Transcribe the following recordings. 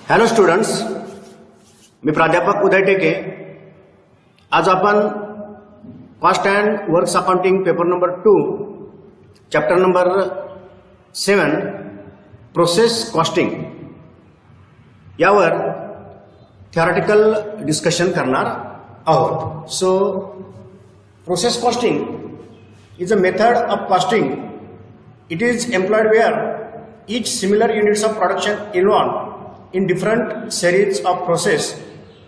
Hello students, मी प्राध्यापक उदय टेके. आज आपण cost and works accounting paper number 2 chapter number 7 process costing यावर थेरॉटिकल डिस्कशन करणार आहोत. So process costing is a method of costing. It is employed where each similar units of production involved in different series of process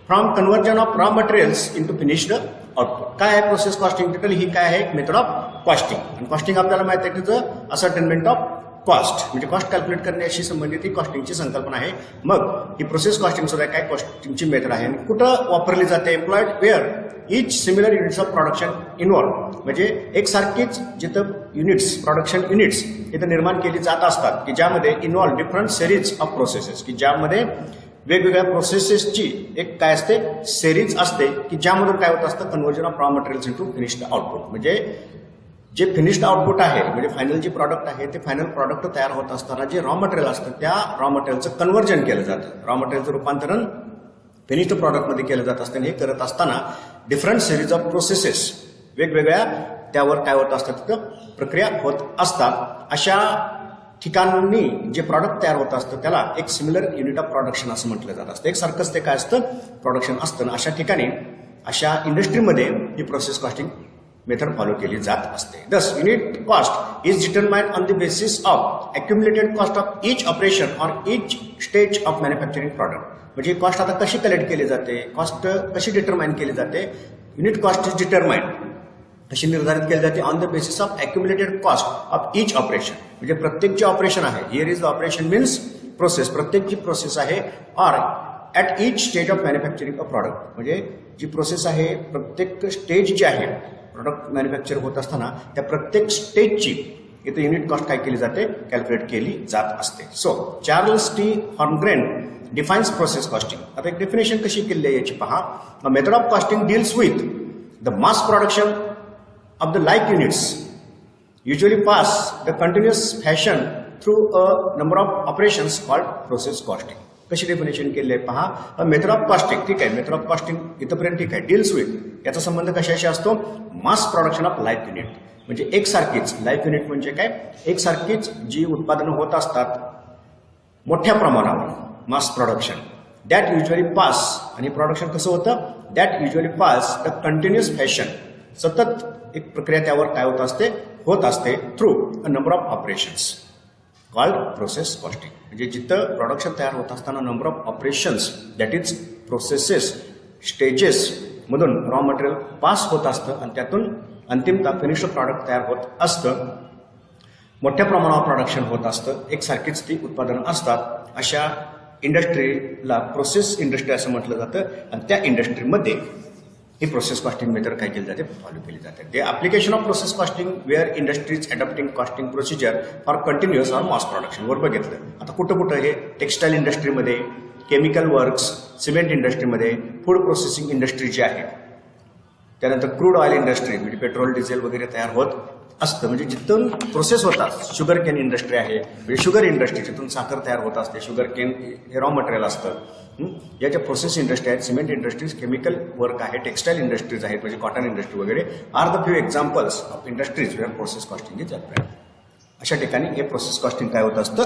from conversion of raw materials into finished output. काय आहे process costing? Total ही काय आहे? Method of costing. आणि costing आपल्याला माहिती आहे त्याचं ascertainment of cost, म्हणजे कॉस्ट कॅल्क्युलेट करण्याशी संबंधित ही कॉस्टिंगची संकल्पना आहे. मग ही प्रोसेस कॉस्टिंग सुद्धा काय कॉस्टिंगची मेथड आहे आणि कुठं वापरली जाते? Employed where each similar units of production involve, म्हणजे एकसारखीच जिथं युनिट्स प्रोडक्शन युनिट्स इथं निर्माण केली जात असतात की ज्यामध्ये involve different series of processes, की ज्यामध्ये वेगवेगळ्या प्रोसेसेसची एक काय असते सिरीज असते की ज्यामधून काय होत असतं conversion of raw materials into finished output. म्हणजे जे फिनिश्ड आउटपुट आहे म्हणजे फायनल जे प्रॉडक्ट आहे ते फायनल प्रॉडक्ट तयार होत असताना जे रॉ मटेरियल असतं त्या रॉ मटेरियलचं कन्व्हर्जन केलं जातं, रॉ मटेरियलचं रूपांतरण फिनिश्ड प्रॉडक्टमध्ये केलं जात असतं. हे करत असताना डिफरंट सिरीज ऑफ प्रोसेसेस वेगवेगळ्या त्यावर काय होत असतात तिथं प्रक्रिया होत असतात. अशा ठिकाणी जे प्रॉडक्ट तयार होत असतं त्याला एक सिमिलर युनिट ऑफ प्रोडक्शन असं म्हटलं जात असतं. एकसारखंच ते काय असतं प्रोडक्शन असतं. अशा ठिकाणी अशा इंडस्ट्रीमध्ये ही प्रोसेस कॉस्टिंग मेथड फॉलो केली जात असते. Thus unit cost is determined on the basis of accumulated cost of each operation or each stage of manufacturing product. म्हणजे कॉस्ट आता कशी कलेक्ट केली जाते, कॉस्ट कशी डिटरमाइन केली जाते? युनिट कॉस्ट इज डिटरमाइंड कशी निर्धारित केली जाते? On the basis of accumulated cost of each operation, म्हणजे प्रत्येक जे ऑपरेशन आहे, here is the operation means process, प्रत्येक जी प्रोसेस आहे, or at each stage of manufacturing a product, म्हणजे जी प्रोसेस आहे प्रत्येक स्टेज जी आहे प्रोडक्ट मॅन्युफॅक्चर होत असताना त्या प्रत्येक स्टेजची इथे युनिट कॉस्ट काय केली जाते कॅल्क्युलेट केली जात असते. So Charles T Horngren defines process costing. आता एक डेफिनेशन कशी केली आहे याची पहा. Method of costing deals with the mass production of the like units usually pass the continuous fashion through a number of operations called process costing. कशी definition केली आहे पहा. मेथड ऑफ कॉस्टिंग, ठीक आहे, मेथड ऑफ कॉस्टिंग इथपर्यंत ठीक आहे. Deals with याचा संबंध कशाशी असतो? Mass production of life unit, म्हणजे एकसारखीच लाईफ युनिट म्हणजे काय एकसारखीच जी उत्पादनं होत असतात मोठ्या प्रमाणावर mass production that usually pass. आणि प्रोडक्शन कसं होतं? That usually pass the continuous fashion, सतत एक प्रक्रिया त्यावर काय होत असते through a number of operations called process costing. म्हणजे जिथं प्रोडक्शन तयार होत असताना number of operations that is processes stages मधून रॉ मटेरियल पास होत असतं आणि त्यातून अंतिमतः फिनिश्ड प्रॉडक्ट तयार होत असतं. मोठ्या प्रमाणावर प्रोडक्शन होत असतं, एकसारखीच ती उत्पादनं असतात. अशा इंडस्ट्रीला प्रोसेस इंडस्ट्री असं म्हटलं जातं आणि त्या इंडस्ट्रीमध्ये ही प्रोसेस कॉस्टिंग मेथड काय केली जाते फॉलो केली जाते. The application of process costing where industries adopting costing procedure for continuous or mass production वर बघितलं. आता कुठं हे टेक्स्टाईल इंडस्ट्रीमध्ये, केमिकल वर्क्स, सिमेंट इंडस्ट्रीमध्ये, फूड प्रोसेसिंग इंडस्ट्री जी आहे, त्यानंतर क्रूड ऑइल इंडस्ट्री म्हणजे पेट्रोल डिझेल वगैरे तयार होत असतं. म्हणजे जिथून प्रोसेस होतात, शुगर केन इंडस्ट्री आहे म्हणजे शुगर इंडस्ट्री जिथून साखर तयार होत असते, शुगर केन हे रॉ मटेरियल असतं. या ज्या प्रोसेस इंडस्ट्री आहेत, सिमेंट इंडस्ट्रीज, केमिकल वर्क आहे, टेक्स्टाईल इंडस्ट्रीज आहेत म्हणजे कॉटन इंडस्ट्री वगैरे are the few examples of industries where process costing is applied. अशा ठिकाणी हे प्रोसेस कॉस्टिंग काय होत असतं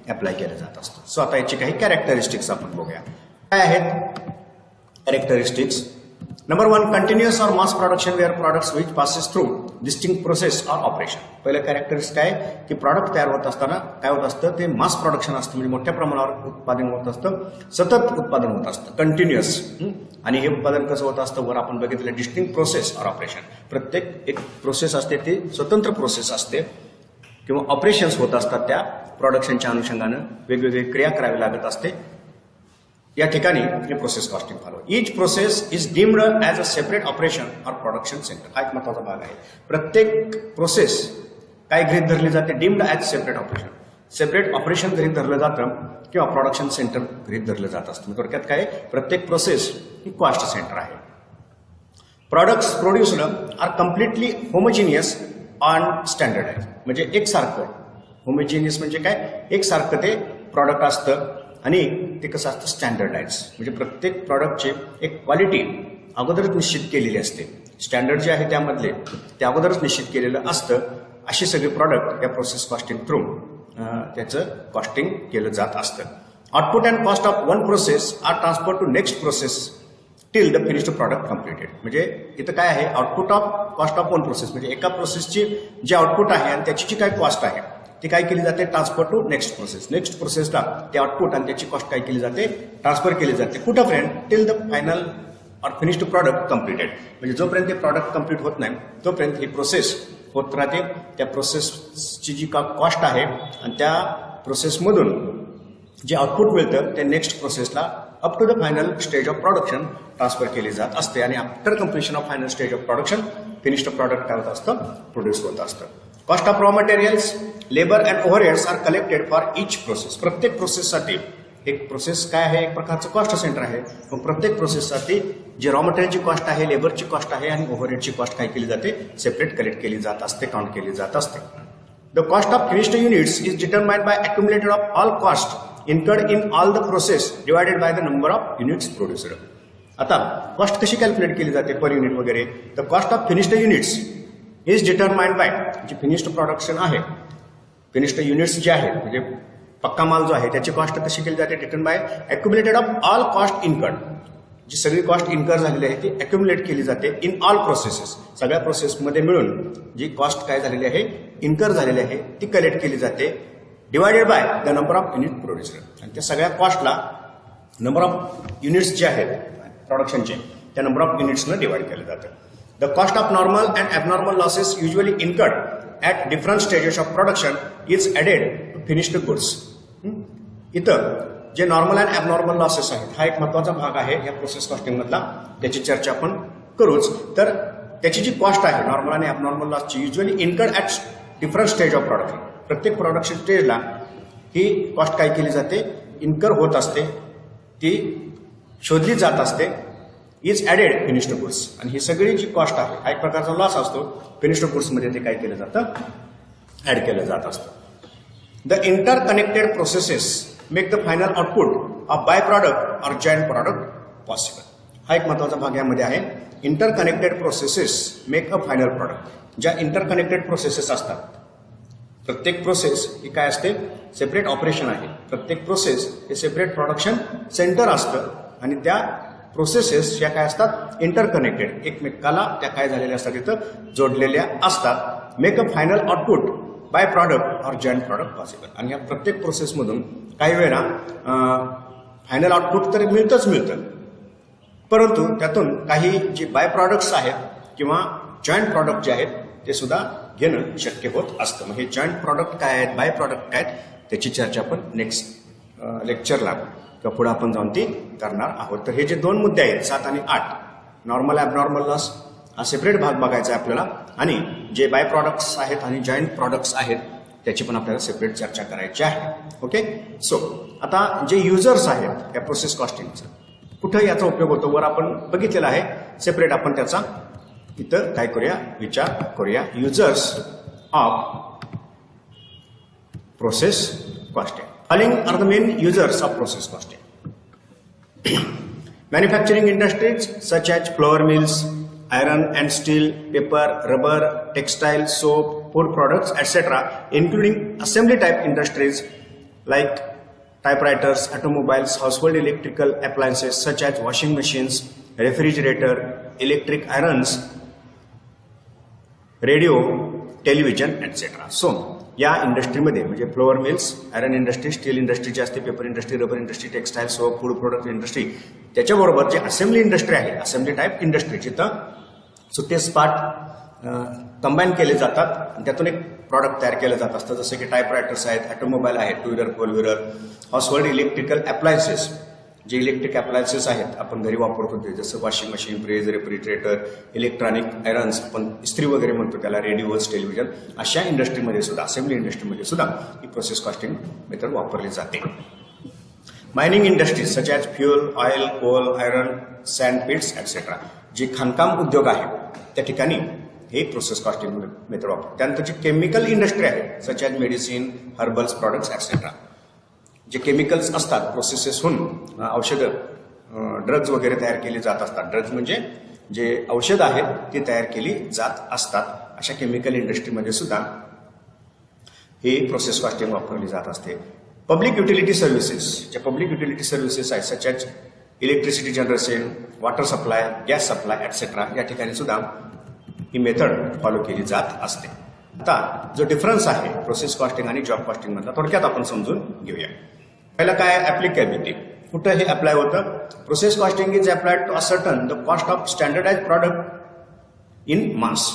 अप्लाय केलं जात असतं. सो आता याची काही कॅरेक्टरिस्टिक्स आपण बघूया. काय आहेत characteristics? Number 1, continuous or mass production where products which passes through distinct process or operation. पहिलं कॅरेक्टरिस्टिक काय की प्रॉडक्ट तयार होत असताना काय होत असतं ते मास प्रोडक्शन असतं, म्हणजे मोठ्या प्रमाणावर उत्पादन होत असतं, सतत उत्पादन होत असतं कंटिन्युअस. आणि हे उत्पादन कसं होत असतं वर आपण बघितलं डिस्टिंक्ट प्रोसेस ऑर ऑपरेशन. प्रत्येक एक प्रोसेस असते ती स्वतंत्र प्रोसेस असते किंवा ऑपरेशन्स होत असतात त्या प्रोडक्शनच्या अनुषंगानं वेगवेगळी क्रिया करावी लागत असते. या ठिकाणी हे process costing follow. Each process is deemed as a separate operation or production centre. हा एक महत्वाचा भाग आहे. प्रत्येक प्रोसेस काय गृहीत धरली जाते? Deemed as separate operation, separate operation गृहीत धरलं जातं किंवा प्रोडक्शन सेंटर गृहीत धरलं जात असतं. थोडक्यात काय प्रत्येक प्रोसेस ही कॉस्ट सेंटर आहे. Products produced are completely homogeneous on standardise, म्हणजे एकसारखं. होमोजिनियस म्हणजे काय एकसारखं ते प्रॉडक्ट असतं आणि ते कसं असतं स्टँडर्डाइज, म्हणजे प्रत्येक प्रॉडक्टची एक क्वालिटी अगोदरच निश्चित केलेली असते. स्टँडर्ड जे आहे त्यामधले ते अगोदरच निश्चित केलेलं असतं. अशी सगळी प्रॉडक्ट या प्रोसेस कॉस्टिंग थ्रू त्याचं कॉस्टिंग केलं जात असतं. Output and cost of one process are transfer to next process till the finished product completed. म्हणजे इथं काय आहे, output of cost of one process म्हणजे एका प्रोसेसची जे आउटपुट आहे आणि त्याची जी काय कॉस्ट आहे ती काय केली जाते, transfer to next process. Next प्रोसेसला ते आउटपुट आणि त्याची कॉस्ट काय केली जाते, ट्रान्सफर केली जाते. कुठं फ्रेंड, टिल द फायनल और फिनिश्ड प्रॉडक्ट कम्प्लिटेड. म्हणजे जोपर्यंत ते प्रॉडक्ट कम्प्लीट होत नाही तोपर्यंत ही प्रोसेस होत राहते. त्या प्रोसेसची जी का कॉस्ट आहे आणि त्या प्रोसेसमधून जे आउटपुट मिळतं ते नेक्स्ट प्रोसेसला up to the final stage of production transfer केली जात असते. आणि after completion of final stage of production finished product काय होत असतं, प्रोड्यूस होत असतं. Cost of raw materials, labour and overheads are collected for each process. प्रत्येक प्रोसेससाठी एक प्रोसेस काय आहे, एक प्रकारचं कॉस्ट सेंटर आहे. मग प्रत्येक प्रोसेससाठी जे रॉ मटेरियलची कॉस्ट आहे, लेबरची कॉस्ट आहे आणि ओव्हरहेडची कॉस्ट काय केली जाते, सेपरेट कलेक्ट केली जात असते, काउंट केली जात असते. The cost of finished units is determined by accumulated of all cost incurred in all the process divided by the number of units produced. आता कॉस्ट कशी कॅल्क्युलेट केली जाते पर युनिट वगैरे. The cost of finished units is determined bye, जे finished production आहे, finished units जे आहेत म्हणजे पक्का माल जो आहे त्याची कॉस्ट कशी केली जाते, determined by accumulated of all cost incurred. जी सगळी कॉस्ट इन्कर झालेली आहे ती अक्युमुलेट केली जाते इन ऑल प्रोसेसेस. सगळ्या प्रोसेसमध्ये मिळून जी कॉस्ट काय झालेली आहे, इन्कर झालेली आहे ती कलेक्ट केली जाते, divided by the number of unit produced. आणि त्या सगळ्या कॉस्टला नंबर ऑफ युनिट्स जे आहेत प्रोडक्शनचे त्या नंबर ऑफ युनिट्सनं डिवाइड केलं जातं. The cost of normal and abnormal losses usually incurred at different stages of production is added to finished goods. इथं जे नॉर्मल अँड ॲबनॉर्मल लॉसेस आहेत हा एक महत्वाचा भाग आहे या प्रोसेस कॉस्टिंगमधला, त्याची चर्चा आपण करूच. तर त्याची जी कॉस्ट आहे नॉर्मल आणि ॲबनॉर्मल लॉसची usually incurred at different stage of production. प्रत्येक प्रोडक्शन स्टेजला ही कॉस्ट काय केली जाते, इन्कर होत असते, ती शोधली जात असते. Is added finished goods. आणि ही सगळी जी कॉस्ट आहे हा एक प्रकारचा लॉस असतो, फिनिश्ड गुड्समध्ये ते काय केलं जातं, ॲड केलं जात असतं. The interconnected processes make the final output of bye product और जॉईंट प्रॉडक्ट पॉसिबल. हा एक महत्वाचा भाग यामध्ये आहे. Interconnected processes make a final product. ज्या इंटरकनेक्टेड प्रोसेसेस असतात, प्रत्येक प्रोसेस ही काय असते, सेपरेट ऑपरेशन आहे. प्रत्येक प्रोसेस हे सेपरेट प्रोडक्शन सेंटर असतं आणि त्या प्रोसेसेस या काय असतात, इंटरकनेक्टेड, एकमेकाला त्या काय झालेल्या असतात, तिथं जोडलेल्या असतात. Make a final output by product और जॉईंट प्रॉडक्ट पॉसिबल. आणि या प्रत्येक प्रोसेसमधून काही वेळा फायनल आउटपुट तर मिळतं, परंतु त्यातून काही जे बाय प्रॉडक्ट्स आहेत किंवा जॉईंट प्रॉडक्ट जे आहेत ते सुद्धा घेणं शक्य होत असतं. मग हे जॉईंट प्रॉडक्ट काय आहेत, बाय प्रॉडक्ट काय आहेत, त्याची चर्चा आपण नेक्स्ट लेक्चरला किंवा पुढे आपण जाऊन ती करणार आहोत. तर हे जे दोन मुद्दे आहेत 7 आणि 8, नॉर्मल ॲबनॉर्मल लॉस हा सेपरेट भाग बघायचा आहे आपल्याला, आणि जे बाय प्रॉडक्ट्स आहेत आणि जॉईंट प्रॉडक्ट्स आहेत त्याची पण आपल्याला सेपरेट चर्चा करायची आहे. ओके. सो आता जे युजर्स आहेत या प्रोसेस कॉस्टिंगचं कुठं याचा उपयोग होतो वर आपण बघितलेला आहे, सेपरेट आपण त्याचा इथं काय करूया, विचार करूया. Users of process costing. Following are the main users of process costing. Manufacturing industries such as flour mills, iron and steel, paper, rubber, textile, soap, food products, etc., including assembly type industries like typewriters, automobiles, household electrical appliances such as washing machines, refrigerator, electric irons, radio, television etcetera. So या इंडस्ट्रीमध्ये म्हणजे flour mills, iron industry, steel industry जी असते, paper industry, rubber industry, textile, soap, food product industry, त्याच्याबरोबर जे assembly industry आहे, assembly type industry, जिथं सुट्टे पार्ट कंबाईन केले जातात आणि त्यातून एक प्रॉडक्ट तयार केलं जात असतं, जसं की टाईपरायटर्स आहेत, ऑटोमोबाईल आहेत, 2 wheeler 4 wheeler, household electrical appliances, जे इलेक्ट्रिक अप्लायन्सेस आहेत आपण घरी वापरतो ते, जसं washing machine, fridge, refrigerator, electronic irons, आपण इस्त्री वगैरे म्हणतो त्याला, रेडिओज, टेलिव्हिजन, अशा इंडस्ट्रीमध्ये सुद्धा, असेंब्ली इंडस्ट्रीमध्ये सुद्धा ही प्रोसेस कॉस्टिंग मेथड वापरली जाते. Mining industries such as fuel, oil, coal, iron, sand pits etcetera, जे खाणकाम उद्योग आहे त्या ठिकाणी हे प्रोसेस कॉस्टिंग मेथड वापरतात. त्यानंतर जी केमिकल इंडस्ट्री आहे such as medicine, herbals products etcetera, जे केमिकल्स असतात प्रोसेसेसहून औषधं ड्रग्ज वगैरे तयार केले जात असतात. ड्रग्ज म्हणजे जे औषधं आहेत ती तयार केली जात असतात. अशा केमिकल इंडस्ट्रीमध्ये सुद्धा ही प्रोसेस कॉस्टिंग वापरली जात असते. पब्लिक युटिलिटी सर्व्हिसेस, ज्या पब्लिक युटिलिटी सर्व्हिसेस आहेत such as electricity generation, water supply, gas supply ॲटसेट्रा, या ठिकाणी सुद्धा ही मेथड फॉलो केली जात असते. आता जो डिफरन्स आहे प्रोसेस कॉस्टिंग आणि जॉब कॉस्टिंग मधला थोडक्यात आपण समजून घेऊया. पहिला काय ऍप्लिकेबिलिटी, कुठं हे अप्लाय होतं. Process costing is applied to ascertain the cost of standardise product in mass.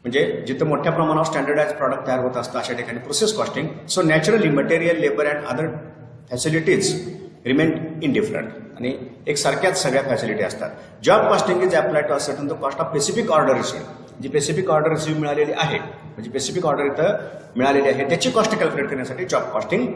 म्हणजे जिथं मोठ्या प्रमाणावर स्टँडर्डाइज प्रॉडक्ट तयार होत असतं अशा ठिकाणी process costing. So naturally material, labour and other facilities remain indifferent आणि एक सारख्याच सगळ्या फॅसिलिटी असतात. Job costing is applied to ascertain the cost of specific order receive. जी स्पेसिफिक ऑर्डर रिसीव्ह मिळालेली आहे, म्हणजे स्पेसिफिक ऑर्डर इथं मिळालेली आहे त्याची कॉस्ट कॅल्क्युलेट करण्यासाठी जॉब कॉस्टिंग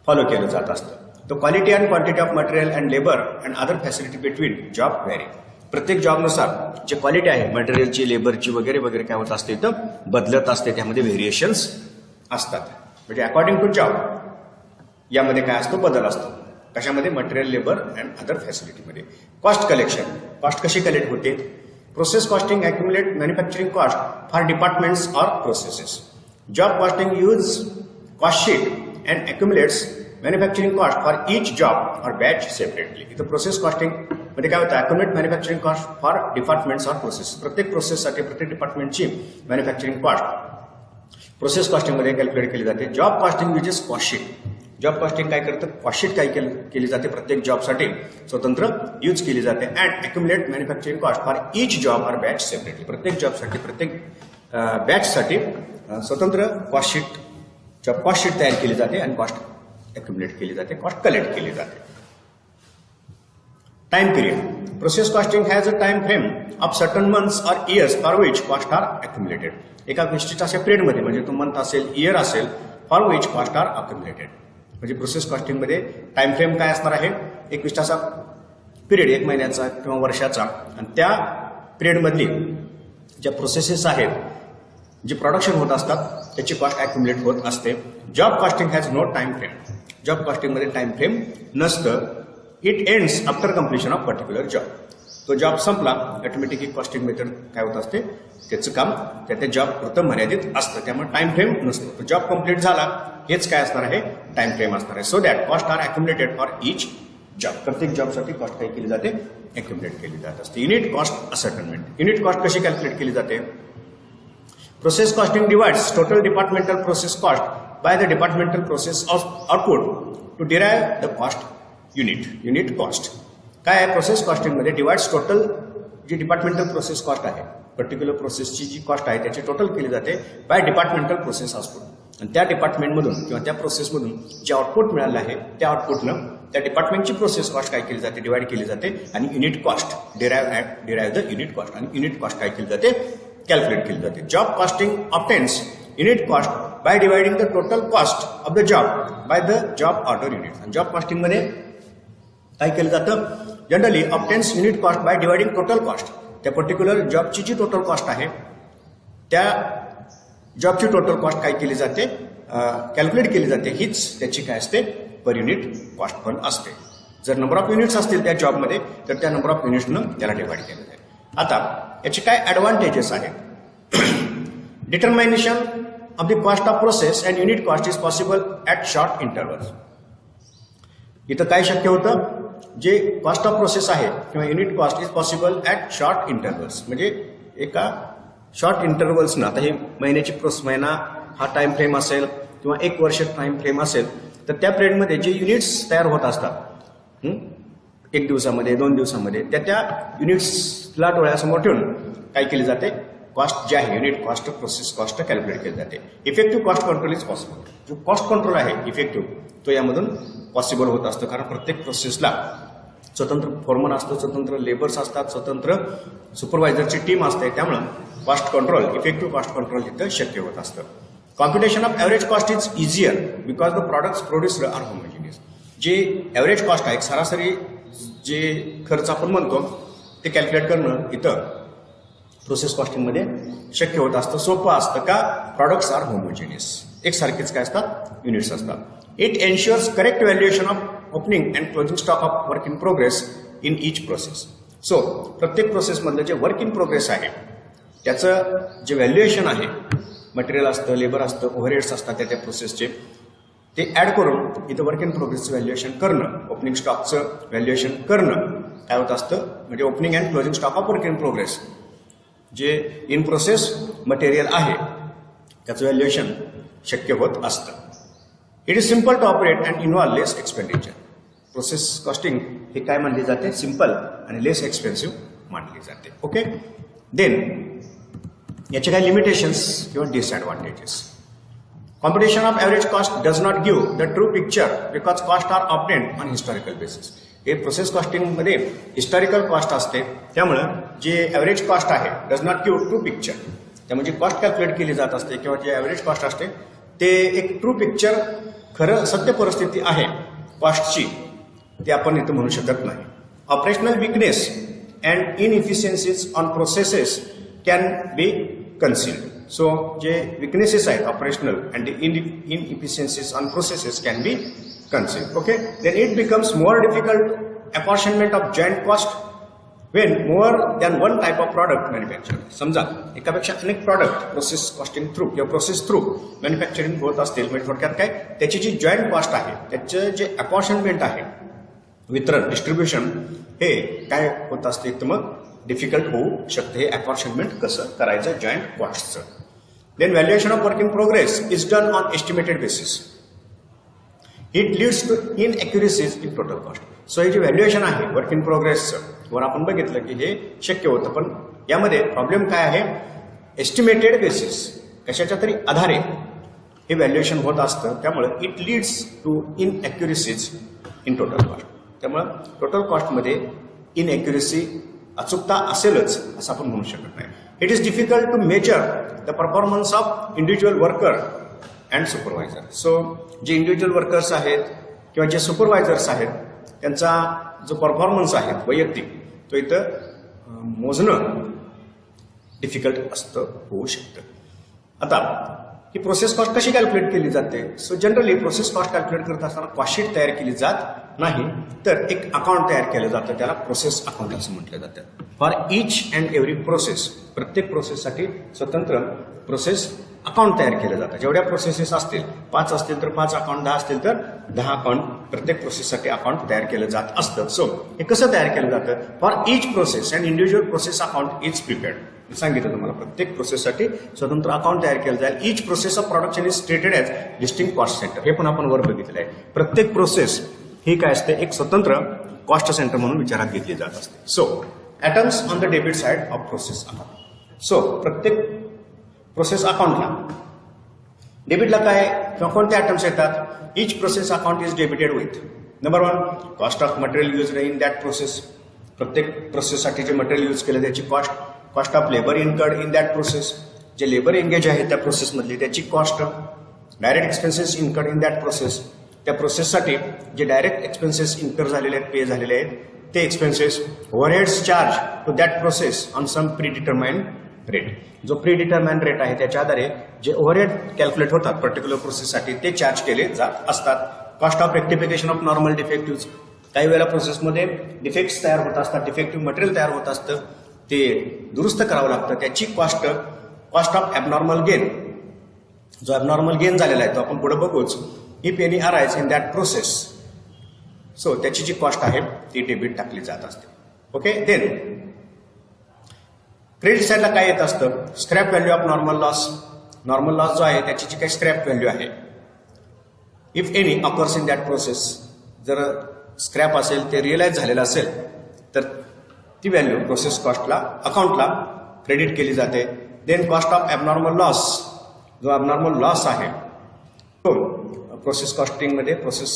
फॉलो केलं जात असतं. The quality and quantity of material and labour and other facility between job vary. प्रत्येक जॉबनुसार जे क्वालिटी आहे मटेरियलची, लेबरची वगैरे वगैरे काय होत असते इथं बदलत असते, त्यामध्ये व्हेरिएशन्स असतात. म्हणजे अकॉर्डिंग टू जॉब यामध्ये काय असतो, बदल असतो. कशामध्ये, मटेरियल, लेबर अँड अदर फॅसिलिटीमध्ये. कॉस्ट कलेक्शन, कॉस्ट कशी कलेक्ट होते. Process costing accumulate manufacturing cost for departments or processes. Job costing use cost sheet and accumulates manufacturing cost for each job or batch separately. इथं process costing मध्ये काय होतं, accumulate manufacturing cost for departments or process. प्रत्येक प्रोसेससाठी प्रत्येक डिपार्टमेंटची manufacturing cost process कॉस्टिंगमध्ये calculate केली जाते. Job costing which is cost sheet. Job costing काय करतं, कॉस्ट शीट काय केली जाते, प्रत्येक जॉबसाठी स्वतंत्र यूज केली जाते. And accumulate manufacturing cost for each job or batch separately. प्रत्येक जॉबसाठी, प्रत्येक बॅचसाठी स्वतंत्र cost sheet, job cost sheet तयार केली जाते आणि कॉस्ट अक्युमुलेट केली जाते, कॉस्ट कलेक्ट केली जाते. Time period. Process costing has a time frame of certain months or years for which cost are accumulated. एका विशिष्ट अशा पिरियडमध्ये, म्हणजे तो मंथ असेल, इयर असेल, for which cost are accumulated. म्हणजे प्रोसेस कॉस्टिंगमध्ये टाइम फ्रेम काय असणार आहे, एक विशिष्ट पिरियड, 1 महिन्याचा किंवा वर्षाचा, आणि त्या पिरियडमधली ज्या प्रोसेसेस आहेत, जे प्रोडक्शन होत असतात त्याची कॉस्ट अक्युमुलेट होत असते. Job costing has no time frame. Job कॉस्टिंगमध्ये टाइम फ्रेम नसतं. It ends after completion of particular job. तो जॉब संपला, ऑटोमॅटिकली कॉस्टिंग मेथड काय होत असते, त्याचं काम त्या जॉब पुरतं मर्यादित असतं, त्यामुळे टाइम फ्रेम नसतो. तो जॉब कंप्लीट झाला, हेच काय असणार आहे, टाइम फ्रेम असणार आहे. So that cost are accumulated for each job. प्रत्येक जॉबसाठी कॉस्ट काय केली जाते, अक्युमुलेट केली जात असते. Unit cost ascertainment. Unit cost कशी कॅल्क्युलेट केली जाते. Process costing divides total departmental process cost by the departmental process of output to derive the cost unit. Unit cost काय आहे, प्रोसेस कॉस्टिंगमध्ये डिवाइड्स टोटल जी डिपार्टमेंटल प्रोसेस कॉस्ट आहे, particular प्रोसेसची जी कॉस्ट आहे त्याची टोटल केली जाते बाय डिपार्टमेंटल प्रोसेस आउटपुट. आणि त्या डिपार्टमेंटमधून किंवा त्या प्रोसेसमधून जे आउटपुट मिळालं आहे त्या आउटपुटनं त्या डिपार्टमेंटची प्रोसेस कॉस्ट काय केली जाते, डिवाइड केली जाते, आणि unit cost derive the unit cost, आणि युनिट कॉस्ट काय केली जाते, कॅल्क्युलेट केली जाते. Job costing obtains unit cost by dividing the total cost of the job by the job order unit. आणि जॉब कॉस्टिंगमध्ये काय केलं जातं, generally obtains unit cost by dividing total cost. त्या पर्टिक्युलर जॉबची जी टोटल कॉस्ट आहे त्या जॉबची टोटल कॉस्ट काय केली जाते, कॅल्क्युलेट केली जाते. हीच त्याची काय असते, पर युनिट कॉस्ट पण असते. जर नंबर ऑफ युनिट्स असतील त्या जॉबमध्ये तर त्या नंबर ऑफ युनिट्सनं त्याला डिवाइड केलं जाईल. आता याचे काय ॲडव्हान्टेजेस आहेत. Determination of the cost of process and unit cost is possible at short intervals. इथं काय शक्य होतं, जे कॉस्ट ऑफ प्रोसेस आहे किंवा unit cost is possible at short intervals. म्हणजे एका शॉर्ट इंटरव्हल्सनं, आता हे महिन्याची महिना हा टाइम फ्रेम असेल किंवा 1 वर्ष टाइम फ्रेम असेल, तर त्या पिरियडमध्ये जे युनिट्स तयार होत असतात 1 दिवसामध्ये, 2 दिवसामध्ये, त्या युनिट्सला डोळ्यासमोर ठेवून काय केली जाते, कॉस्ट जे आहे unit cost, process cost calculate केली जाते. Effective cost control is possible. जो कॉस्ट कंट्रोल आहे इफेक्टिव्ह, तो यामधून पॉसिबल होत असतं. कारण प्रत्येक प्रोसेसला स्वतंत्र फोरमन असतो, स्वतंत्र लेबर्स असतात, स्वतंत्र सुपरवायझरची टीम असते. त्यामुळं cost control, effective cost control इथं शक्य होत असतं. Computation of average cost is easier because the products produced are homogeneous. जे ॲव्हरेज कॉस्ट आहे, सरासरी जे खर्च आपण म्हणतो ते कॅल्क्युलेट करणं इथं प्रोसेस कॉस्टिंगमध्ये शक्य होत असतं, सोपं असतं. का, प्रॉडक्ट्स आर होमोजिनियस. एकसारखेच काय असतात युनिट्स असतात. It ensures correct valuation of opening and closing stock of work in progress in each process. So प्रत्येक प्रोसेसमधलं जे वर्क इन प्रोग्रेस आहे त्याचं जे व्हॅल्युएशन आहे, मटेरियल असतं, लेबर असतं, ओव्हरहेड्स असतात त्या प्रोसेसचे, ते ॲड करून इथं वर्क इन प्रोग्रेसचं व्हॅल्युएशन करणं, ओपनिंग स्टॉकचं व्हॅल्युएशन करणं काय होत असतं, म्हणजे opening and closing stock of work in progress जे इन प्रोसेस मटेरियल आहे त्याचं व्हॅल्युएशन शक्य होत असतं. It is simple to operate and involve less expenditure. Process costing हे काय मानली जाते, सिम्पल आणि लेस एक्सपेन्सिव्ह मानली जाते. ओके, देन याचे काही लिमिटेशन्स किंवा disadvantages. Computation of average cost does not give the true picture because cost are obtained on historical basis. हे प्रोसेस कॉस्टिंगमध्ये हिस्टॉरिकल कॉस्ट असते, त्यामुळं जे ॲव्हरेज कॉस्ट आहे does not give true picture. त्यामुळे कॉस्ट कॅल्क्युलेट केली जात असते किंवा जे ॲव्हरेज कॉस्ट असते ते एक ट्रू पिक्चर, खरं सत्य परिस्थिती आहे कॉस्टची, ते आपण इथं म्हणू शकत नाही. Operational weakness and inefficiencies on processes can be concealed. So जे विकनेसेस आहेत operational and inefficiencies on processes can be concealed. Okay, then it becomes more difficult apportionment of joint cost when more than one type of product manufacture. समजा एकापेक्षा अनेक product process costing through किंवा process through manufacturing होत असतील, म्हणजे थोडक्यात काय, त्याची जी जॉईंट कॉस्ट आहे त्याचं जे अपॉर्शनमेंट आहे, वितरण, डिस्ट्रीब्युशन, हे काय होत असते तर मग डिफिकल्ट होऊ शकते. हे अपॉर्शनमेंट कसं करायचं जॉईंट कॉस्टचं. Then valuation of work in progress is done on estimated basis. It leads to inaccuracies in total cost. So हे जे व्हॅल्युएशन आहे वर्क इन प्रोग्रेसचं वर आपण बघितलं की हे शक्य होतं, पण यामध्ये प्रॉब्लेम काय आहे, एस्टिमेटेड बेसिस कशाच्या तरी आधारे हे व्हॅल्युएशन होत असतं, त्यामुळे it leads to inaccuracies in total cost. त्यामुळं टोटल कॉस्टमध्ये इनॲक्युरेसी, अचूकता असेलच असं आपण म्हणू शकत नाही. It is difficult to measure the performance of individual worker and supervisor. So जे इंडिव्हिज्युअल वर्कर्स आहेत किंवा जे सुपरवायझर्स आहेत त्यांचा जो परफॉर्मन्स आहे वैयक्तिक, तो इथं मोजणं डिफिकल्ट असतं, होऊ शकतं. आता ही प्रोसेस कॉस्ट कशी कॅल्क्युलेट केली जाते. So generally process cost calculate करत असताना कॉस्ट शीट तयार केली जात नाही, तर एक अकाउंट तयार केलं जातं, त्याला प्रोसेस अकाउंट असं म्हटलं जातं. For each and every process, प्रत्येक प्रोसेससाठी स्वतंत्र प्रोसेस अकाउंट तयार केलं जातं. जेवढ्या प्रोसेसेस असतील, 5 असतील तर 5 अकाउंट, 10 असतील तर 10 अकाउंट, प्रत्येक प्रोसेससाठी अकाउंट तयार केलं जात असतं. सो हे कसं तयार केलं जातं, for each process and individual process account is prepared. मी सांगितलं तुम्हाला प्रत्येक प्रोसेससाठी स्वतंत्र अकाउंट तयार केलं जाईल. Each process of production is stated as listing cost centre. हे पण आपण वर बघितलं आहे. प्रत्येक प्रोसेस ही काय असते, एक स्वतंत्र कॉस्ट सेंटर म्हणून विचारात घेतली जात असते. So items on the debit side of process account. So प्रत्येक प्रोसेस अकाउंटला डेबिटला काय किंवा कोणते आयटम्स येतात, each process account is debited with number 1 cost of material use in that process. प्रत्येक प्रोसेससाठी जे मटेरियल यूज केलं त्याची cost, cost of labour incurred in that process, जे लेबर एंगेज आहे त्या प्रोसेसमधली त्याची cost, direct expenses incurred in that process, त्या प्रोसेससाठी जे डायरेक्ट एक्सपेन्सेस इन्कर झालेले आहेत, पे झालेले आहेत ते expenses, overheads charge to that process on some pre determined rate. जो प्री डिटरमाइंड रेट आहे त्याच्या आधारे जे ओव्हरहेड कॅल्क्युलेट होतात पर्टिक्युलर प्रोसेससाठी ते चार्ज केले जात असतात. Cost of rectification of normal defective, काही वेळेला प्रोसेसमध्ये डिफेक्ट्स तयार होत असतात, डिफेक्टिव्ह मटेरियल तयार होत असतं, ते दुरुस्त करावं लागतं, त्याची cost. Cost of abnormal gain, जो ॲबनॉर्मल गेन झालेला आहे तो आपण पुढे बघूच. If any arise in that process, so त्याची जी कॉस्ट आहे ती डेबिट टाकली जात असते. ओके, देन क्रेडिट साईडला काय येत असतं, scrap value of normal loss. Normal loss जो आहे त्याची जी काही स्क्रॅप व्हॅल्यू आहे, if any occurs in that process, जर स्क्रॅप असेल ते रिअलाइज झालेलं असेल तर ती व्हॅल्यू प्रोसेस कॉस्टला, अकाउंटला क्रेडिट केली जाते. Then cost of abnormal loss, जो ॲबनॉर्मल लॉस आहे तो प्रोसेस कॉस्टिंगमध्ये प्रोसेस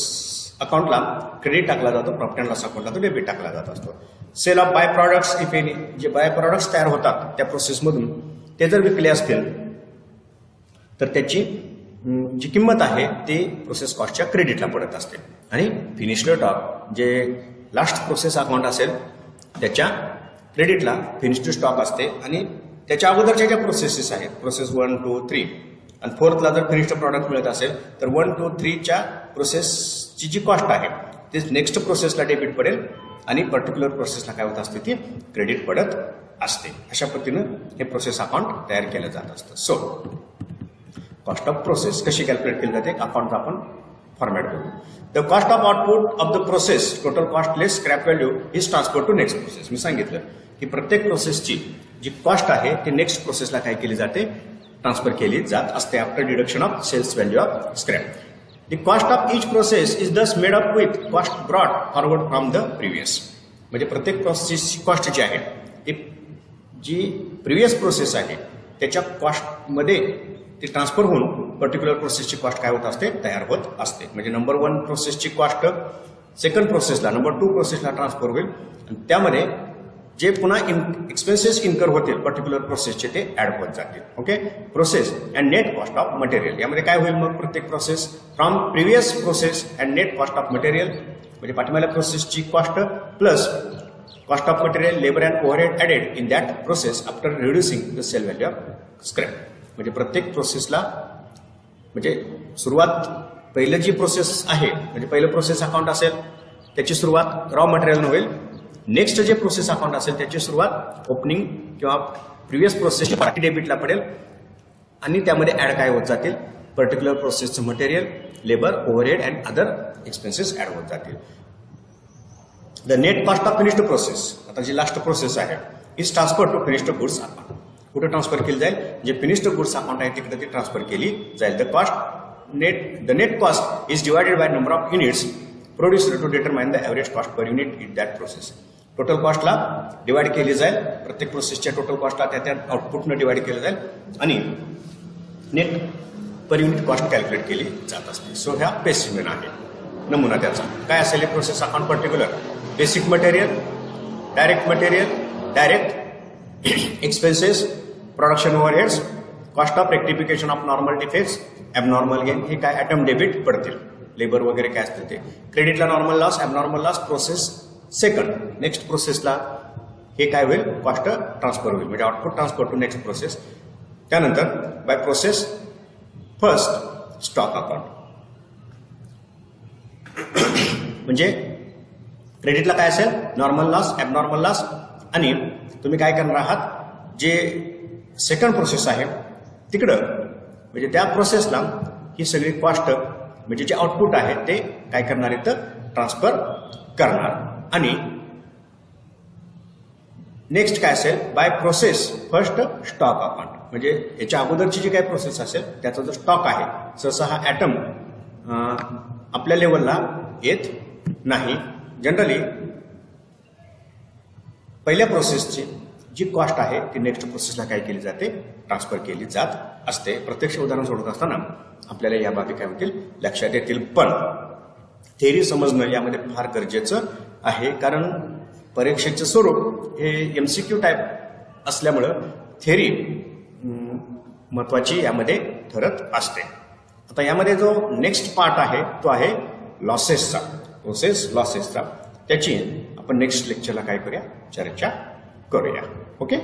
अकाउंटला क्रेडिट टाकला जातो, प्रॉफिट अँड लॉस अकाउंटला तो डेबिट टाकला जात असतो. Sale of by products, if any, जे बाय प्रॉडक्ट्स तयार होतात त्या प्रोसेसमधून ते जर विकले असतील तर त्याची जी किंमत आहे ती प्रोसेस कॉस्टच्या क्रेडिटला पडत असते. आणि फिनिश्ड स्टॉक, जे लास्ट प्रोसेस अकाउंट असेल त्याच्या क्रेडिटला फिनिश्ड स्टॉक असते. आणि त्याच्या अगोदरच्या ज्या प्रोसेसेस आहेत, प्रोसेस 1, 2, 3, आणि फोर्थला जर फिनिश्ड प्रॉडक्ट मिळत असेल तर 1, 2, 3च्या प्रोसेसची जी कॉस्ट आहे ती नेक्स्ट प्रोसेसला डेबिट पडेल आणि पर्टिक्युलर प्रोसेसला काय होत असते ती क्रेडिट पडत असते. अशा पद्धतीनं हे प्रोसेस अकाउंट तयार केलं जात असतं. सो कॉस्ट ऑफ प्रोसेस कशी कॅल्क्युलेट केली जाते अकाउंट आपण फॉर्मॅट करू. The cost of output of the process total cost less scrap value is transfer to next process. मी सांगितलं की प्रत्येक प्रोसेसची जी कॉस्ट आहे ती नेक्स्ट प्रोसेसला काय केली जाते ट्रान्सफर केली जात असते after deduction of sales value of scrap. The cost of each process is thus made up with cost brought forward from the previous. म्हणजे प्रत्येक प्रोसेसची कॉस्ट जी आहे ती जी प्रिव्हियस प्रोसेस आहे त्याच्या कॉस्टमध्ये ती ट्रान्सफर होऊन पर्टिक्युलर प्रोसेसची कॉस्ट काय होत असते तयार होत असते. म्हणजे नंबर 1 प्रोसेसची कॉस्ट सेकंड प्रोसेसला नंबर 2 प्रोसेसला ट्रान्सफर होईल आणि त्यामध्ये जे पुन्हा एक्सपेन्सेस इन्कर होतील पर्टिक्युलर प्रोसेसचे ते ऍड होत जातील. Okay. Process and net cost of material यामध्ये काय होईल मग प्रत्येक process from previous process and net cost of material म्हणजे पाठीमागल्या प्रोसेसची cost plus cost of material labour and overhead added in that process after reducing the sale value of scrap. म्हणजे प्रत्येक प्रोसेसला म्हणजे सुरुवात पहिलं जी प्रोसेस आहे म्हणजे पहिलं प्रोसेस अकाउंट असेल त्याची सुरुवात रॉ मटेरियलनं होईल. नेक्स्ट जे प्रोसेस अकाउंट असेल त्याची सुरुवात ओपनिंग किंवा प्रिव्हियस प्रोसेसच्या पार्टी डेबिटला पडेल आणि त्यामध्ये ऍड काय होत जातील पर्टिक्युलर प्रोसेसचं material labour overhead and other expenses add होत जातील. The net cost of finished process आता जी लास्ट प्रोसेस आहे is transfer to finished goods account. कुठे ट्रान्सफर केली जाईल जे फिनिश्ड गुड्स अकाउंट आहे तिकडे ती ट्रान्सफर केली जाईल. The net cost is divided by number of units produced to determine the average cost per unit in that process. Total कॉस्टला डिवाइड केली जाईल प्रत्येक प्रोसेसच्या टोटल कॉस्टला त्या आउटपुटनं डिवाइड केलं जाईल आणि net per unit cost calculate केली जात असते. सो ह्या स्पेसिफिक आहे नमुना त्याचा काय असेल हे process account particular basic material direct expenses production overheads cost of rectification of normal defects abnormal gain हे काय ॲटम डेबिट पडतील लेबर वगैरे काय असते ते. क्रेडिटला normal loss abnormal loss process second. Next प्रोसेसला हे काय होईल कॉस्ट ट्रान्सफर होईल म्हणजे output transfer to next process. त्यानंतर by process first stock account म्हणजे क्रेडिटला काय असेल नॉर्मल लॉस ॲबनॉर्मल लॉस आणि तुम्ही काय करणार आहात जे सेकंड प्रोसेस आहे तिकडं म्हणजे त्या प्रोसेसला ही सगळी कॉस्ट म्हणजे जे आउटपुट आहे ते काय करणार आहे तर ट्रान्सफर करणार. आणि नेक्स्ट काय असेल bye process first stock account म्हणजे याच्या अगोदरची जी काय प्रोसेस असेल त्याचा जो स्टॉक आहे सहसा हा ॲटम आपल्या लेवलला येत नाही. जनरली पहिल्या प्रोसेसची जी कॉस्ट आहे ती नेक्स्ट प्रोसेसला काय केली जाते ट्रान्सफर केली जात असते. प्रत्यक्ष उदाहरण सोडत असताना आपल्याला या बाबी काय होतील लक्षात येतील. पण थेअरी समजणं यामध्ये फार गरजेचं आहे कारण परीक्षेचं स्वरूप हे MCQ टाईप असल्यामुळं थेअरी महत्वाची यामध्ये ठरत असते. आता यामध्ये जो नेक्स्ट पार्ट आहे तो आहे लॉसेसचा प्रोसेस लॉसेसचा त्याची आपण नेक्स्ट लेक्चरला काय करूया चर्चा करूया. ओके.